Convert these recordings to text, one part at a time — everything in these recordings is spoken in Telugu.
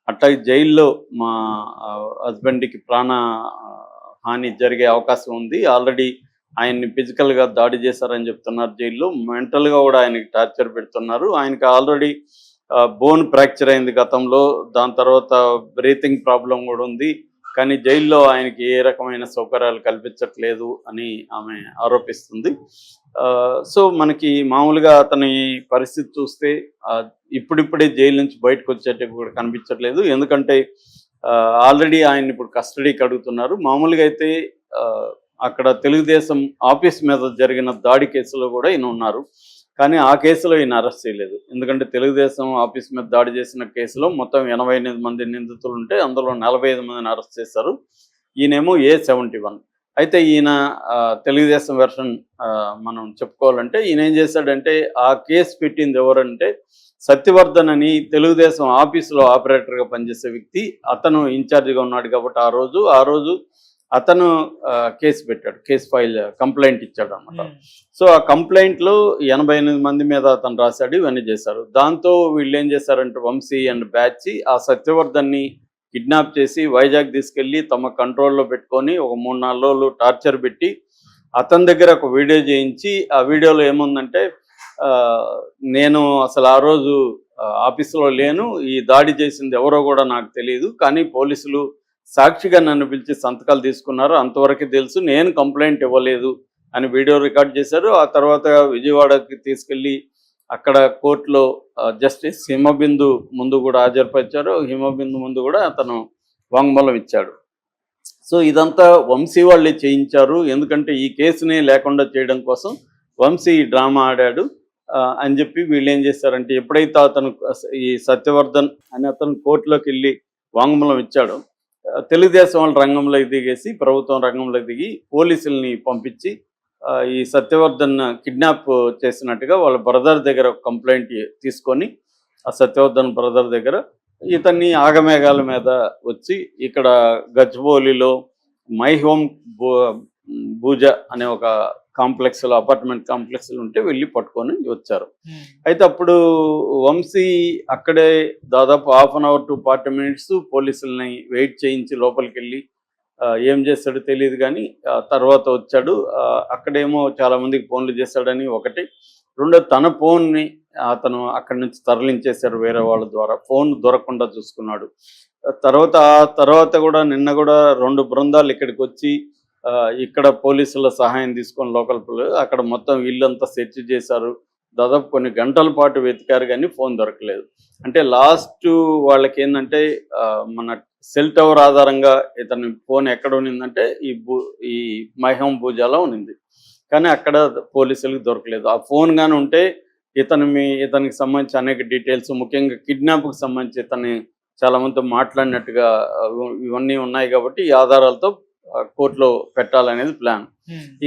అట్లాగే జైల్లో మా హస్బెండ్‌కి ప్రాణ హాని జరిగే అవకాశం ఉంది. ఆల్రెడీ ఆయన్ని ఫిజికల్‌గా దాడి చేశారని చెప్తున్నారు జైల్లో. మెంటల్‌గా కూడా ఆయనకి టార్చర్ పెడుతున్నారు. ఆయనకి ఆల్రెడీ బోన్ ఫ్రాక్చర్ అయింది గతంలో. దాని తర్వాత బ్రీతింగ్ ప్రాబ్లమ్ కూడా ఉంది. కానీ జైల్లో ఆయనకి ఏ రకమైన సౌకర్యాలు కల్పించట్లేదు అని ఆమె ఆరోపిస్తుంది. సో మనకి మామూలుగా అతని పరిస్థితి చూస్తే ఇప్పుడిప్పుడే జైలు నుంచి బయటకు వచ్చేటట్టు కూడా కనిపించట్లేదు. ఎందుకంటే ఆల్రెడీ ఆయన ఇప్పుడు కస్టడీకి అడుగుతున్నారు. మామూలుగా అయితే అక్కడ తెలుగుదేశం ఆఫీస్ మీద జరిగిన దాడి కేసులో కూడా ఈయన ఉన్నారు. కానీ ఆ కేసులో ఈయన అరెస్ట్ చేయలేదు. ఎందుకంటే తెలుగుదేశం ఆఫీస్ మీద దాడి చేసిన కేసులో మొత్తం 88 మంది నిందితులు ఉంటే అందులో 45 మందిని అరెస్ట్ చేశారు. ఈయనేమో A71. అయితే ఈయన తెలుగుదేశం వెర్షన్ మనం చెప్పుకోవాలంటే ఈయన ఏం చేశాడంటే ఆ కేసు పెట్టింది ఎవరంటే సత్యవర్ధన్ అని తెలుగుదేశం ఆఫీసులో ఆపరేటర్గా పనిచేసే వ్యక్తి. అతను ఇన్ఛార్జిగా ఉన్నాడు కాబట్టి ఆ రోజు అతను కేసు పెట్టాడు. కేసు కంప్లైంట్ ఇచ్చాడు అన్నమాట. సో ఆ కంప్లైంట్లో 88 మంది మీద అతను రాశాడు. ఇవన్నీ చేశారు. దాంతో వీళ్ళు ఏం చేశారంటే వంశీ అండ్ బ్యాచ్ ఆ సత్యవర్ధన్ని కిడ్నాప్ చేసి వైజాగ్ తీసుకెళ్ళి తమ కంట్రోల్లో పెట్టుకొని ఒక 3-4 రోజులు టార్చర్ పెట్టి అతని దగ్గర ఒక వీడియో చేయించి ఆ వీడియోలో ఏముందంటే నేను అసలు ఆ రోజు ఆఫీసులో లేను, ఈ దాడి చేసింది ఎవరో కూడా నాకు తెలియదు, కానీ పోలీసులు సాక్షిగా నన్ను పిలిచి సంతకాలు తీసుకున్నారు, అంతవరకు తెలుసు, నేను కంప్లైంట్ ఇవ్వలేదు అని వీడియో రికార్డ్ చేశారు. ఆ తర్వాత విజయవాడకి తీసుకెళ్ళి అక్కడ కోర్టులో జస్టిస్ హిమబిందు ముందు కూడా హాజరుపరిచారు. హిమబిందు ముందు కూడా అతను వాంగ్మూలం ఇచ్చాడు. సో ఇదంతా వంశీ వాళ్ళే చేయించారు. ఎందుకంటే ఈ కేసుని లేకుండా చేయడం కోసం వంశీ డ్రామా ఆడాడు అని చెప్పి వీళ్ళు ఏం చేశారంటే ఎప్పుడైతే అతను ఈ సత్యవర్ధన్ అని అతను కోర్టులోకి వెళ్ళి వాంగ్మూలం ఇచ్చాడో తెలుగుదేశం వాళ్ళు రంగంలోకి దిగేసి ప్రభుత్వం రంగంలోకి దిగి పోలీసుల్ని పంపించి ఈ సత్యవర్ధన్ కిడ్నాప్ చేసినట్టుగా వాళ్ళ బ్రదర్ దగ్గర ఒక కంప్లైంట్ తీసుకొని ఆ సత్యవర్ధన్ బ్రదర్ దగ్గర ఇతన్ని ఆగమేఘాల మీద వచ్చి ఇక్కడ గచ్చిబౌలిలో మై హోమ్ భూజ అనే ఒక కాంప్లెక్స్లో అపార్ట్మెంట్ కాంప్లెక్స్లో ఉంటే వెళ్ళి పట్టుకొని వచ్చారు. అయితే అప్పుడు వంశీ అక్కడే దాదాపు 1/2 అవర్ to 40 minutes పోలీసుల్ని వెయిట్ చేయించి లోపలికి వెళ్ళి ఏం చేస్తాడో తెలియదు కానీ తర్వాత వచ్చాడు. అక్కడేమో చాలామందికి ఫోన్లు చేశాడని ఒకటి, రెండో తన ఫోన్ని అతను అక్కడి నుంచి తరలించేశారు వేరే వాళ్ళ ద్వారా, ఫోన్ దొరకకుండా చూసుకున్నాడు. తర్వాత కూడా నిన్న కూడా 2 బృందాలు ఇక్కడికి వచ్చి ఇక్కడ పోలీసుల సహాయం తీసుకొని లోకల్ అక్కడ మొత్తం ఇల్లంతా సెర్చ్ చేశారు. దాదాపు కొన్ని గంటల పాటు వెతికారు కానీ ఫోన్ దొరకలేదు. అంటే లాస్ట్ వాళ్ళకి ఏంటంటే మన సెల్ టవర్ ఆధారంగా ఇతని ఫోన్ ఎక్కడ ఉన్నిందంటే ఈ మైహోమ్ భూజాలో ఉన్నింది, కానీ అక్కడ పోలీసులకు దొరకలేదు. ఆ ఫోన్ కానీ ఉంటే ఇతనికి సంబంధించి అనేక డీటెయిల్స్, ముఖ్యంగా కిడ్నాప్కి సంబంధించి ఇతన్ని చాలామందితో మాట్లాడినట్టుగా ఇవన్నీ ఉన్నాయి కాబట్టి ఈ ఆధారాలతో కోర్టులో పెట్టాలనేది ప్లాన్.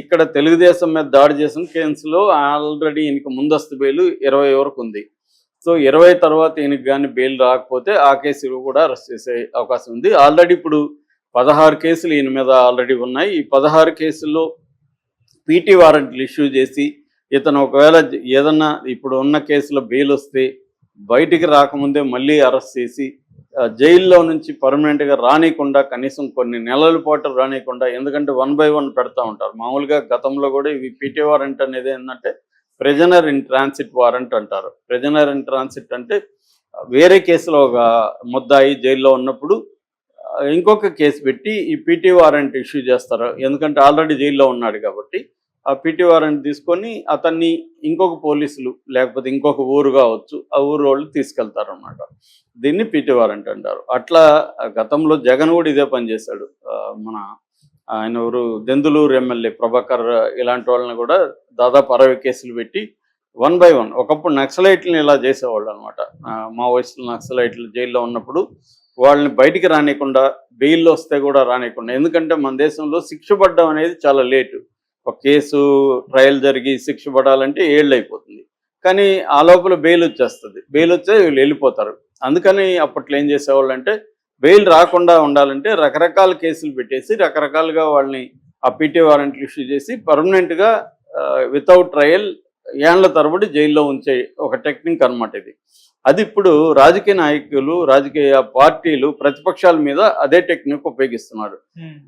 ఇక్కడ తెలుగుదేశం మీద దాడి చేసిన కేసులో ఆల్రెడీ ఈయనకి ముందస్తు బెయిల్ 20 వరకు ఉంది. సో 20 తర్వాత ఈయనకి కానీ బెయిల్ రాకపోతే ఆ కేసులు కూడా అరెస్ట్ చేసే అవకాశం ఉంది. ఆల్రెడీ ఇప్పుడు 16 కేసులు ఈయన మీద ఆల్రెడీ ఉన్నాయి. ఈ 16 కేసుల్లో పీటీ వారెంట్లు ఇష్యూ చేసి ఇతను ఒకవేళ ఏదన్నా ఇప్పుడు ఉన్న కేసులో బెయిల్ వస్తే బయటికి రాకముందే మళ్ళీ అరెస్ట్ చేసి జైల్లో నుంచి పర్మనెంట్గా రానియకుండా కనీసం కొన్ని నెలల పాటు రానియకుండా, ఎందుకంటే 1 by 1 పెడతా ఉంటారు. మామూలుగా గతంలో కూడా ఇవి పీటీ వారెంట్ అనేది ఏంటంటే ప్రిజనర్ ఇన్ ట్రాన్సిట్ వారెంట్ అంటారు. ప్రిజనర్ ఇన్ ట్రాన్సిట్ అంటే వేరే కేసులో ఒక ముద్దాయి జైల్లో ఉన్నప్పుడు ఇంకొక కేసు పెట్టి ఈ పీటీ వారెంట్ ఇష్యూ చేస్తారు. ఎందుకంటే ఆల్రెడీ జైల్లో ఉన్నాడు కాబట్టి ఆ పీటీ వారెంట్ తీసుకొని అతన్ని ఇంకొక పోలీసులు లేకపోతే ఇంకొక ఊరు కావచ్చు, ఆ ఊరు వాళ్ళు తీసుకెళ్తారు అన్నమాట. దీన్ని పీటీ వారెంట్ అంటారు. అట్లా గతంలో జగన్ కూడా ఇదే పని చేశాడు. మన ఆయన ఊరు దెందులూరు ఎమ్మెల్యే ప్రభాకర్ ఇలాంటి వాళ్ళని కూడా దాదాపు 60 కేసులు పెట్టి 1 by 1 ఒకప్పుడు నక్సలైట్లను ఇలా చేసేవాళ్ళు అనమాట. మావోయిస్టులు నక్సలైట్లు జైల్లో ఉన్నప్పుడు వాళ్ళని బయటికి రానియకుండా, బెయిల్లో వస్తే కూడా రానియకుండా, ఎందుకంటే మన దేశంలో శిక్ష పడడం అనేది చాలా లేటు. ఒక కేసు ట్రయల్ జరిగి శిక్ష పడాలంటే 7 అయిపోతుంది, కానీ ఆ లోపల బెయిల్ వచ్చేస్తుంది. బెయిల్ వచ్చే వీళ్ళు వెళ్ళిపోతారు. అందుకని అప్పట్లో ఏం చేసేవాళ్ళు అంటే బెయిల్ రాకుండా ఉండాలంటే రకరకాల కేసులు పెట్టేసి రకరకాలుగా వాళ్ళని ఆ పీటీ వారెంట్లు ఇష్యూ చేసి పర్మనెంట్గా వితౌట్ ట్రయల్ ఏళ్ల తరబడి జైల్లో ఉంచే ఒక టెక్నిక్ అనమాట ఇది. అది ఇప్పుడు రాజకీయ నాయకులు, రాజకీయ పార్టీలు ప్రతిపక్షాల మీద అదే టెక్నిక్ ఉపయోగిస్తున్నారు.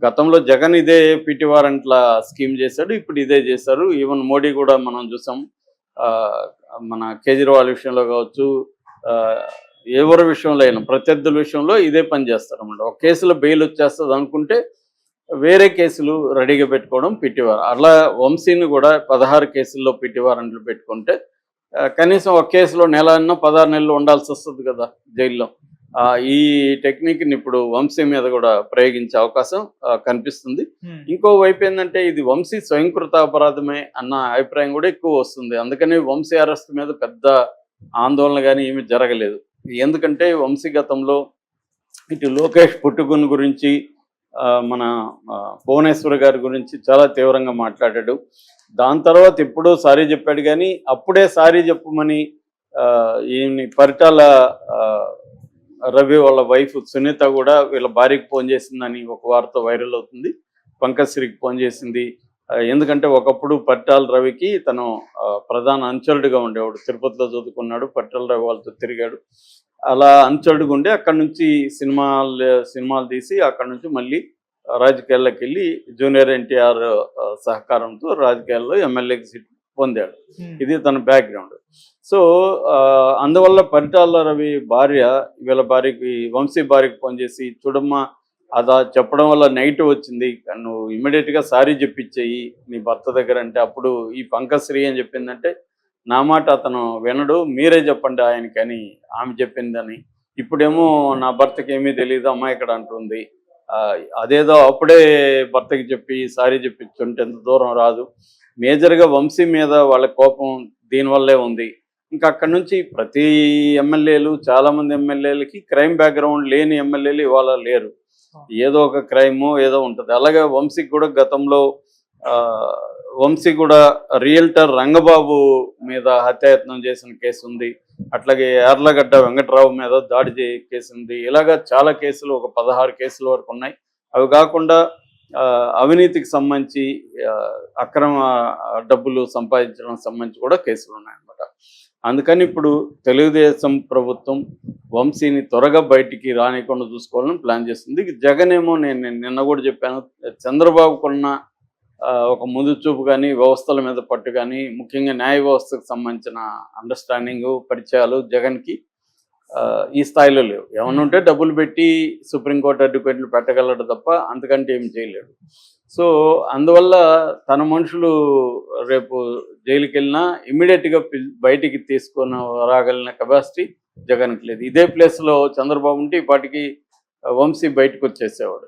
గతంలో జగన్ ఇదే పిటి వారెంట్ల స్కీమ్ చేశాడు, ఇప్పుడు ఇదే చేశారు. ఈవెన్ మోడీ కూడా మనం చూసాం. మన కేజ్రీవాల్ విషయంలో కావచ్చు, ఎవరి విషయంలో అయినా ప్రత్యర్థుల విషయంలో ఇదే పని చేస్తారన్నమాట. ఒక కేసులో బెయిల్ వచ్చేస్తుంది అనుకుంటే వేరే కేసులు రెడీగా పెట్టుకోవడం పిటివారు. అట్లా వంశీని కూడా 16 కేసుల్లో పిటి వారెంట్లు పెట్టుకుంటే కనీసం ఒక కేసులో నెల అన్నా 16 నెలలు ఉండాల్సి వస్తుంది కదా జైల్లో. ఈ టెక్నిక్ని ఇప్పుడు వంశీ మీద కూడా ప్రయోగించే అవకాశం కనిపిస్తుంది. ఇంకో వైపు ఏంటంటే ఇది వంశీ స్వయంకృత అపరాధమే అన్న అభిప్రాయం కూడా ఎక్కువ వస్తుంది. అందుకని వంశీ అరెస్ట్ మీద పెద్ద ఆందోళన కానీ ఏమీ జరగలేదు. ఎందుకంటే వంశీ గతంలో ఇటు లోకేష్ పుట్టుగుని గురించి, మన భువనేశ్వర్ గారి గురించి చాలా తీవ్రంగా మాట్లాడాడు. దాని తర్వాత ఎప్పుడో సారీ చెప్పాడు, కానీ అప్పుడే సారీ చెప్పమని ఈయన్ని పరిటాల రవి వాళ్ళ వైఫ్ సునీత కూడా వీళ్ళ భార్యకి ఫోన్ చేసిందని ఒక వార్త వైరల్ అవుతుంది. పంకశ్రీకి ఫోన్ చేసింది. ఎందుకంటే ఒకప్పుడు పరిటాల రవికి తను ప్రధాన అనుచరుడిగా ఉండేవాడు. తిరుపతిలో చదువుకున్నాడు, పరిటాల రవి వాళ్ళతో తిరిగాడు. అలా అనుచరుడుగా ఉండి అక్కడి నుంచి సినిమాలు తీసి అక్కడి నుంచి మళ్ళీ రాజకీయాల్లోకి వెళ్ళి జూనియర్ ఎన్టీఆర్ సహకారంతో రాజకీయాల్లో ఎమ్మెల్యేకి సీట్ పొందాడు. ఇది తన బ్యాక్గ్రౌండ్. సో అందువల్ల పరిటాల రవి భార్య వీళ్ళ భార్యకి, వంశీ భార్యకి ఫోన్ చేసి, చూడమ్మా అదా చెప్పడం వల్ల నెగిటివ్ వచ్చింది, నువ్వు ఇమ్మీడియట్గా సారీ చెప్పించేయి నీ భర్త దగ్గర. అంటే అప్పుడు ఈ పంకశ్రీ అని చెప్పిందంటే, నా మాట అతను వినడు, మీరే చెప్పండి ఆయనకని ఆమె చెప్పిందని. ఇప్పుడేమో నా భర్తకి ఏమీ తెలియదు అమ్మాయి ఇక్కడ అంటుంది. అదేదో అప్పుడే భర్తకి చెప్పి సారీ చెప్పించుంటే ఎంత దూరం రాదు. మేజర్గా వంశీ మీద వాళ్ళ కోపం దీనివల్లే ఉంది. ఇంకా అక్కడి నుంచి ప్రతి ఎమ్మెల్యేలు, చాలామంది ఎమ్మెల్యేలకి క్రైమ్ బ్యాక్గ్రౌండ్ లేని ఎమ్మెల్యేలు ఇవాళ లేరు. ఏదో ఒక క్రైమో ఏదో ఉంటుంది. అలాగే వంశీకి కూడా గతంలో వంశీ కూడా రియల్టర్ రంగబాబు మీద హత్యాయత్నం చేసిన కేసు ఉంది. అట్లాగే యార్లగడ్డ వెంకట్రావు మీద దాడి కేసు ఉంది. ఇలాగా చాలా కేసులు, ఒక 16 కేసుల వరకు ఉన్నాయి. అవి కాకుండా అవినీతికి సంబంధించి అక్రమ డబ్బులు సంపాదించడం సంబంధించి కూడా కేసులు ఉన్నాయన్నమాట. అందుకని ఇప్పుడు తెలుగుదేశం ప్రభుత్వం వంశీని త్వరగా బయటికి రానికుండా చూసుకోవాలని ప్లాన్ చేస్తుంది. జగన్ ఏమో, నేను నిన్న కూడా చెప్పాను, చంద్రబాబుకున్న ఒక ముందు చూపు కానీ, వ్యవస్థల మీద పట్టు కానీ, ముఖ్యంగా న్యాయ వ్యవస్థకు సంబంధించిన అండర్స్టాండింగ్, పరిచయాలు జగన్కి ఈ స్థాయిలో లేవు. ఏమన్నా ఉంటే డబ్బులు పెట్టి సుప్రీంకోర్టు అడ్వకేట్లు పెట్టగలడు తప్ప అంతకంటే ఏం చేయలేడు. సో అందువల్ల తన మనుషులు రేపు జైలుకి వెళ్ళినా ఇమ్మీడియట్గా బయటికి తీసుకొని రాగలిగిన కెపాసిటీ జగన్కి లేదు. ఇదే ప్లేస్లో చంద్రబాబు ఉంటే ఈ పాటికి వంశీ బయటకు వచ్చేసేవాడు.